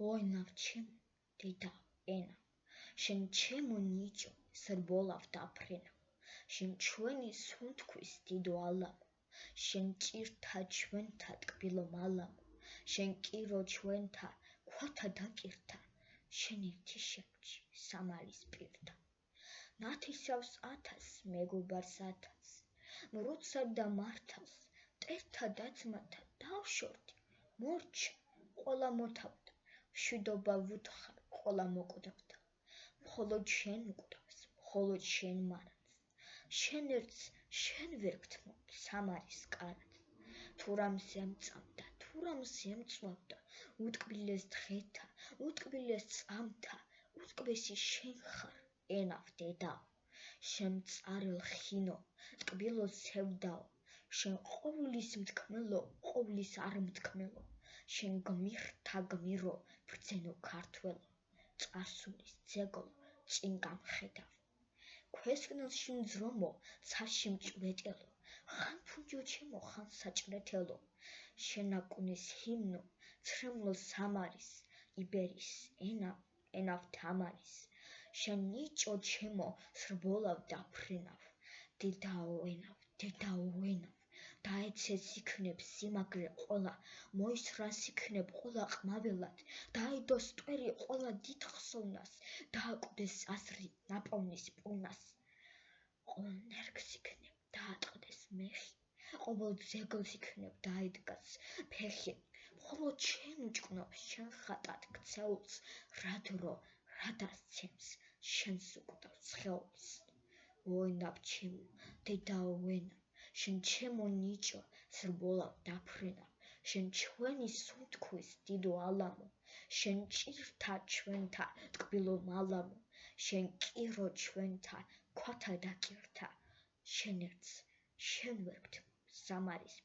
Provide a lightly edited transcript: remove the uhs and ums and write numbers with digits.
ოინავ ჩემო დედა ენა, შენ ჩემო ნიჭო სრბოლავ დაფრენა, შენ ჩვენი სუნთქვის დიდო ალამო, შენ ჭირთა ჩვენთა ტკბილო მალამო, შენ კირო ჩვენთა ქვათა დაკირთა, შენ ერთი შემჩი სამარის პირთა. ნათისავს ათას მეგობარს ათას, მროცსა და მართავს, მტერთა დაწმათა დავშორდი, მორჩა, ყოლა მოთავდა, მშვიდობა ვუთხარ, ყოლა მოკვდავდა. მხოლოდ შენ მკვდავს, მხოლოდ შენ მარადს, შენ ერთს შენ ვერ გთმობ სამარის კარად. თუ რამ შემწამდა, თუ რამ შემწვავდა, უტკბილეს დღეთა, უტკბილეს წამთა, უტკბესი შენ ხარ, ენავ დედაო, შენ მწარელ ხინო, ტკბილო სევდაო, შენ ყოვლის მთქმელო, ყოვლის არ მთქმელო, შენ გმირთა გმირო, ბრძენო ქართველო, წარსულის ძეგლო, წინ გამხედავ. ქვესკნელში მძრომო, ცაში მჭვრეტელო, ხან ფუნჯო ჩემო, ხან საჭვრეთელო, შენაკუნის ჰიმნო, ცრემლო სამარის, იბერის, ენავ თამარის, შენ ნიჭო ჩემო, სრბოლავ დაფრენავ, დედაო ენავ, დაეცეს იქნებ სიმაგრე ყოლა, მოისრას იქნებ ყოლა ყმაველად, დაედო სტვერი ყოლა დიდხსოვნას, დააკვდეს აზრი ნაპოვნის პოვნას. ყოველ ნერგს იქნებ დაატყდეს მეხი, ყოველ ძეგლს იქნებ დაედგას ფეხი, მხოლოდ შენ უჭკნობს შენ ხატად ქცეულს, რადრო, რადასცემს, შენს უკვდავს სხეულს. ოინავ ჩემო, დედაო ენა, შენ ჩემო ნიჭო, სრბოლავ დაფრენავ, შენ ჩვენი სუნთქვის დიდო ალამო, შენ ჭირთა ჩვენთა ტკბილო მალამო, შენ კირო ჩვენთა ქვათა დაკირთა, შენ ერთს შენ ვერ გთმობ სამარის